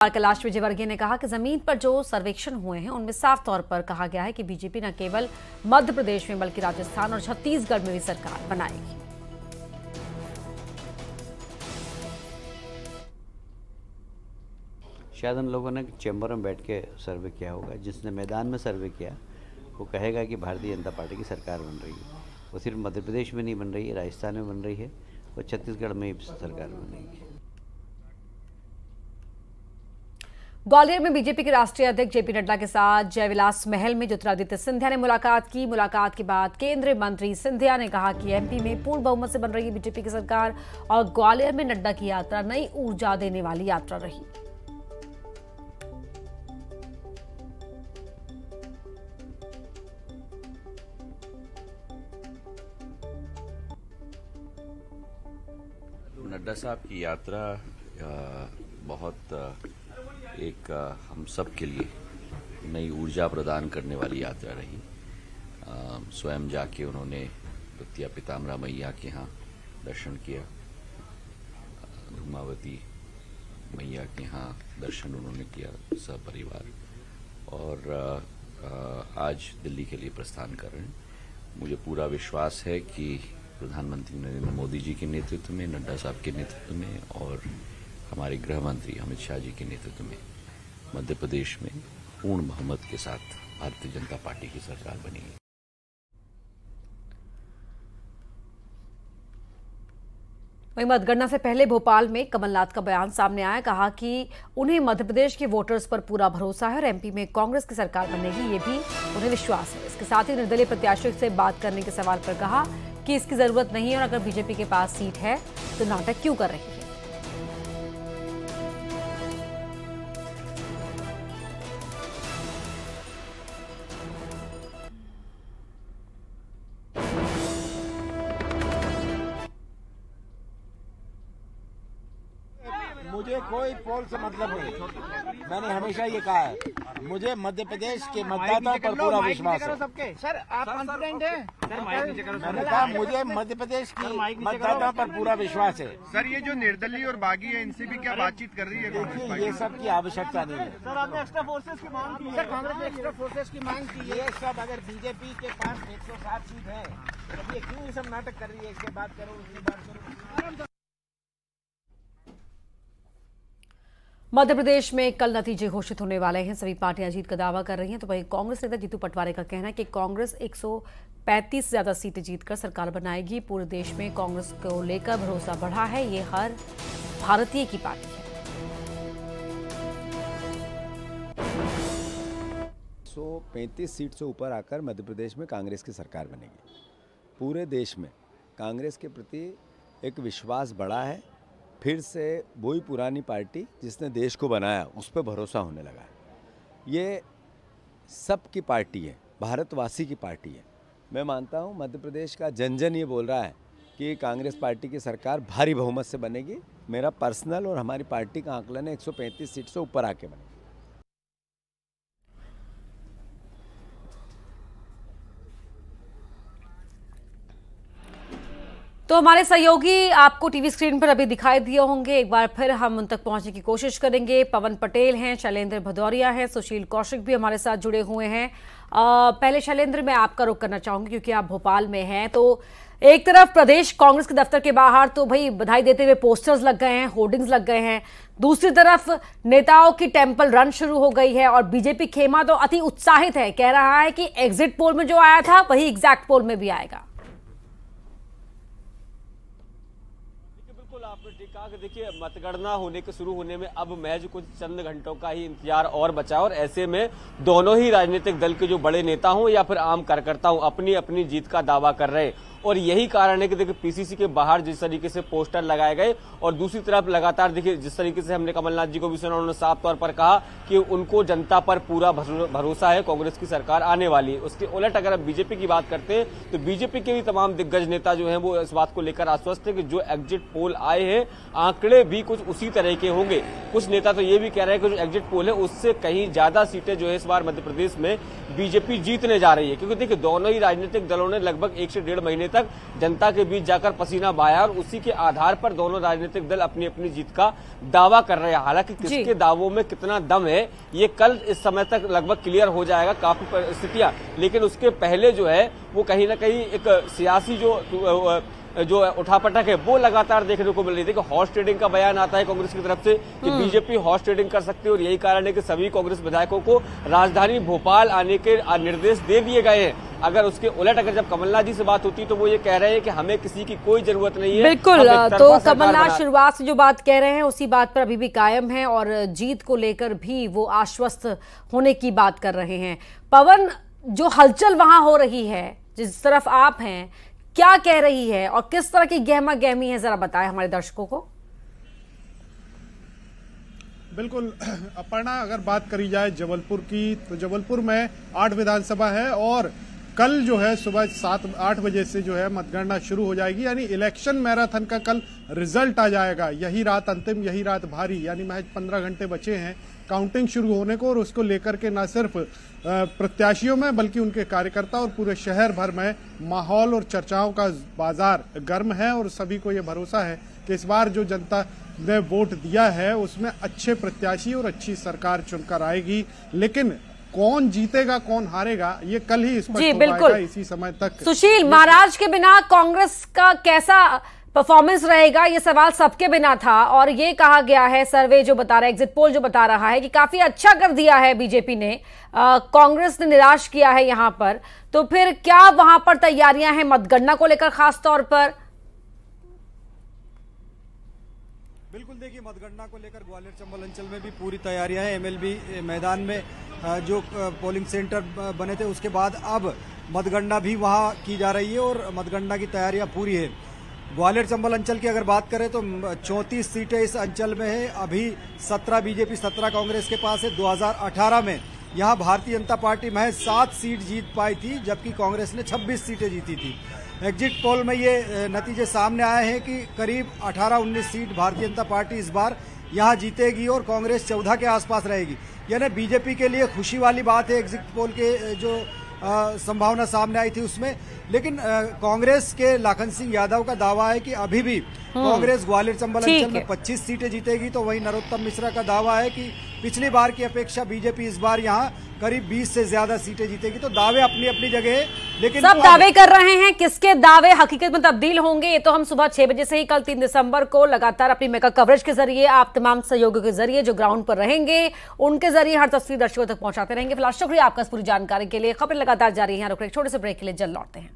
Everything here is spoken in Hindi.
कैलाश विजयवर्गीय ने कहा कि जमीन पर जो सर्वेक्षण हुए हैं उनमें साफ तौर पर कहा गया है कि बीजेपी न केवल मध्य प्रदेश में बल्कि राजस्थान और छत्तीसगढ़ में भी सरकार बनाएगी। शायद हम लोगों ने चैम्बर में बैठ के सर्वे किया होगा। जिसने मैदान में सर्वे किया वो कहेगा कि भारतीय जनता पार्टी की सरकार बन रही है। वो सिर्फ मध्य प्रदेश में नहीं बन रही है, राजस्थान में बन रही है और छत्तीसगढ़ में भी सरकार बनेगी। ग्वालियर में बीजेपी के राष्ट्रीय अध्यक्ष जेपी नड्डा के साथ जयविलास महल में ज्योतिरादित्य सिंधिया ने मुलाकात की। मुलाकात के बाद केंद्रीय मंत्री सिंधिया ने कहा कि एमपी में पूर्ण बहुमत से बन रही है बीजेपी की सरकार और ग्वालियर में नड्डा की यात्रा नई ऊर्जा देने वाली यात्रा रही। नड्डा साहब की यात्रा बहुत एक हम सब के लिए नई ऊर्जा प्रदान करने वाली यात्रा रही। स्वयं जाके उन्होंने द्वितीय पीताम्बरा मैया के यहाँ दर्शन किया, धूमावती मैया के यहाँ दर्शन उन्होंने किया सपरिवार, और आज दिल्ली के लिए प्रस्थान कर रहे हैं। मुझे पूरा विश्वास है कि प्रधानमंत्री नरेंद्र मोदी जी के नेतृत्व में, नड्डा साहब के नेतृत्व में और हमारे गृह मंत्री अमित शाह जी के नेतृत्व में मध्य प्रदेश में पूर्ण बहुमत के साथ भारतीय जनता पार्टी की सरकार बनेगी। वहीं मतगणना से पहले भोपाल में कमलनाथ का बयान सामने आया। कहा कि उन्हें मध्य प्रदेश के वोटर्स पर पूरा भरोसा है और एमपी में कांग्रेस की सरकार बनेगी, ये भी उन्हें विश्वास है। इसके साथ ही निर्दलीय प्रत्याशियों से बात करने के सवाल पर कहा कि इसकी जरूरत नहीं है और अगर बीजेपी के पास सीट है तो नाटक क्यों कर रही है। मुझे कोई पोल से मतलब नहीं। मैंने हमेशा ये कहा है, मुझे मध्य प्रदेश के मतदाताओं पर पूरा विश्वास है। सर आप कॉन्फिडेंट हैं? मैंने कहा मुझे मध्य प्रदेश की मतदाताओं पर पूरा विश्वास है। सर ये जो निर्दलीय और बागी है इनसे भी क्या बातचीत कर रही है? देखिए ये सब की आवश्यक्ता नहीं है। सर आपने एक्स्ट्रा फोर्सेस की मांग की है। सर कांग्रेस ने एक्स्ट्रा फोर्सेस की मांग की है। ये सब अगर बीजेपी के पास 107 सीट है तो ये क्यों ये सब नाटक कर रही है? इसके बात करो, उसकी बात करो। मध्य प्रदेश में कल नतीजे घोषित होने वाले हैं। सभी पार्टियां जीत का दावा कर रही हैं, तो वहीं कांग्रेस नेता जीतू पटवारी का कहना है कि कांग्रेस 135 से ज्यादा सीटें जीतकर सरकार बनाएगी। पूरे देश में कांग्रेस को लेकर भरोसा बढ़ा है, ये हर भारतीय की पार्टी है। 135 सीट से ऊपर आकर मध्य प्रदेश में कांग्रेस की सरकार बनेगी। पूरे देश में कांग्रेस के प्रति एक विश्वास बढ़ा है। फिर से वही पुरानी पार्टी जिसने देश को बनाया उस पर भरोसा होने लगा है। ये सबकी पार्टी है, भारतवासी की पार्टी है। मैं मानता हूँ मध्य प्रदेश का जन जन ये बोल रहा है कि कांग्रेस पार्टी की सरकार भारी बहुमत से बनेगी। मेरा पर्सनल और हमारी पार्टी का आंकलन है 135 सीट से ऊपर आके बनेगी। तो हमारे सहयोगी आपको टीवी स्क्रीन पर अभी दिखाई दिए होंगे, एक बार फिर हम उन तक पहुंचने की कोशिश करेंगे। पवन पटेल हैं, शैलेंद्र भदौरिया हैं, सुशील कौशिक भी हमारे साथ जुड़े हुए हैं। पहले शैलेंद्र मैं आपका रुख करना चाहूंगी क्योंकि आप भोपाल में हैं। तो एक तरफ प्रदेश कांग्रेस के दफ्तर के बाहर तो भाई बधाई देते हुए पोस्टर्स लग गए हैं, होर्डिंग्स लग गए हैं। दूसरी तरफ नेताओं की टेंपल रन शुरू हो गई है और बीजेपी खेमा तो अति उत्साहित है, कह रहा है कि एग्जिट पोल में जो आया था वही एग्जैक्ट पोल में भी आएगा। आपने ठीक कहा कि देखिए मतगणना होने के शुरू होने में अब महज कुछ चंद घंटों का ही इंतजार और बचा, और ऐसे में दोनों ही राजनीतिक दल के जो बड़े नेता हों या फिर आम कार्यकर्ता हों अपनी अपनी जीत का दावा कर रहे। और यही कारण है कि देखिए पीसीसी के बाहर जिस तरीके से पोस्टर लगाए गए और दूसरी तरफ लगातार देखिए जिस तरीके से हमने कमलनाथ जी को भी सुना, उन्होंने साफ तौर पर कहा कि उनको जनता पर पूरा भरोसा है, कांग्रेस की सरकार आने वाली है। उसके उलट अगर अब बीजेपी की बात करते हैं तो बीजेपी के भी तमाम दिग्गज नेता जो हैं वो इस बात को लेकर आश्वस्त है कि जो एग्जिट पोल आए हैं आंकड़े भी कुछ उसी तरह के होंगे। कुछ नेता तो ये भी कह रहे हैं कि जो एग्जिट पोल है उससे कहीं ज्यादा सीटें जो है इस बार मध्य प्रदेश में बीजेपी जीतने जा रही है, क्योंकि देखिए दोनों ही राजनीतिक दलों ने लगभग 1 से 1.5 महीने तक जनता के बीच जाकर पसीना बहाया और उसी के आधार पर दोनों राजनीतिक दल अपनी अपनी जीत का दावा कर रहे हैं। हालांकि किसके दावों में कितना दम है ये कल इस समय तक लगभग क्लियर हो जाएगा, काफी परिस्थितियां, लेकिन उसके पहले जो है वो कहीं ना कहीं एक सियासी जो उठापटक है वो लगातार देखने को मिल रही थी कि हॉर्स ट्रेडिंग का बयान आता है कांग्रेस की तरफ से कि बीजेपी हॉर्स ट्रेडिंग कर सकती है और यही कारण है कि सभी कांग्रेस विधायकों को राजधानी भोपाल आने के निर्देश दे दिए गए हैं। अगर उसके उलट अगर जब कमलनाथ जी से बात होती है तो वो ये कह रहे हैं कि हमें किसी की कोई जरूरत नहीं है। बिल्कुल, तो कमलनाथ शुरुआत से जो बात कह रहे हैं उसी बात पर अभी भी कायम है और जीत को लेकर भी वो आश्वस्त होने की बात कर रहे हैं। पवन, जो हलचल वहां हो रही है जिस तरफ आप हैं, क्या कह रही है और किस तरह की गहमा गहमी है, जरा बताएं हमारे दर्शकों को। बिल्कुल अपर्णा, अगर बात करी जाए जबलपुर की तो जबलपुर में 8 विधानसभा है और कल जो है सुबह 7-8 बजे से जो है मतगणना शुरू हो जाएगी, यानी इलेक्शन मैराथन का कल रिजल्ट आ जाएगा। यही रात अंतिम, यही रात भारी, यानी महज 15 घंटे बचे हैं काउंटिंग शुरू होने को और उसको लेकर के न सिर्फ प्रत्याशियों में बल्कि उनके कार्यकर्ता और पूरे शहर भर में माहौल और चर्चाओं का बाजार गर्म है और सभी को ये भरोसा है कि इस बार जो जनता ने वोट दिया है उसमें अच्छे प्रत्याशी और अच्छी सरकार चुनकर आएगी। लेकिन कौन जीतेगा कौन हारेगा ये कल ही स्पष्ट हो पाएगा। इसी समय तक सुशील, महाराज के बिना कांग्रेस का कैसा परफॉर्मेंस रहेगा, ये सवाल सबके बिना था और ये कहा गया है, सर्वे जो बता रहा है, एग्जिट पोल जो बता रहा है कि काफी अच्छा कर दिया है बीजेपी ने, कांग्रेस ने निराश किया है यहां पर। तो फिर क्या वहां पर तैयारियां हैं मतगणना को लेकर खास तौर पर? बिल्कुल, देखिए मतगणना को लेकर ग्वालियर चंबल अंचल में भी पूरी तैयारियां हैं। एमएलबी मैदान में जो पोलिंग सेंटर बने थे उसके बाद अब मतगणना भी वहां की जा रही है और मतगणना की तैयारियां पूरी है। ग्वालियर चंबल अंचल की अगर बात करें तो 34 सीटें इस अंचल में है। अभी 17 बीजेपी 17 कांग्रेस के पास है। 2018 में यहाँ भारतीय जनता पार्टी महज 7 सीट जीत पाई थी जबकि कांग्रेस ने 26 सीटें जीती थी। एग्जिट पोल में ये नतीजे सामने आए हैं कि करीब 18-19 सीट भारतीय जनता पार्टी इस बार यहाँ जीतेगी और कांग्रेस 14 के आसपास रहेगी। यानी बीजेपी के लिए खुशी वाली बात है एग्जिट पोल के जो संभावना सामने आई थी उसमें। लेकिन कांग्रेस के लाखन सिंह यादव का दावा है कि अभी भी कांग्रेस ग्वालियर चंबल अंचल में 25 सीटें जीतेगी। तो वहीं नरोत्तम मिश्रा का दावा है कि पिछली बार की अपेक्षा बीजेपी इस बार यहाँ करीब 20 से ज्यादा सीटें जीतेगी। तो दावे अपनी अपनी जगह है, लेकिन सब दावे कर रहे हैं। किसके दावे हकीकत में तब्दील होंगे ये तो हम सुबह 6 बजे से ही कल 3 दिसंबर को लगातार अपनी मेगा कवरेज के जरिए, आप तमाम सहयोगियों के जरिए जो ग्राउंड पर रहेंगे उनके जरिए हर तस्वीर दर्शकों तक पहुंचाते रहेंगे। फिलहाल शुक्रिया आपका पूरी जानकारी के लिए। खबरें लगातार जारी है, रुक रहे छोटे से ब्रेक के लिए, जल्द लौटते हैं।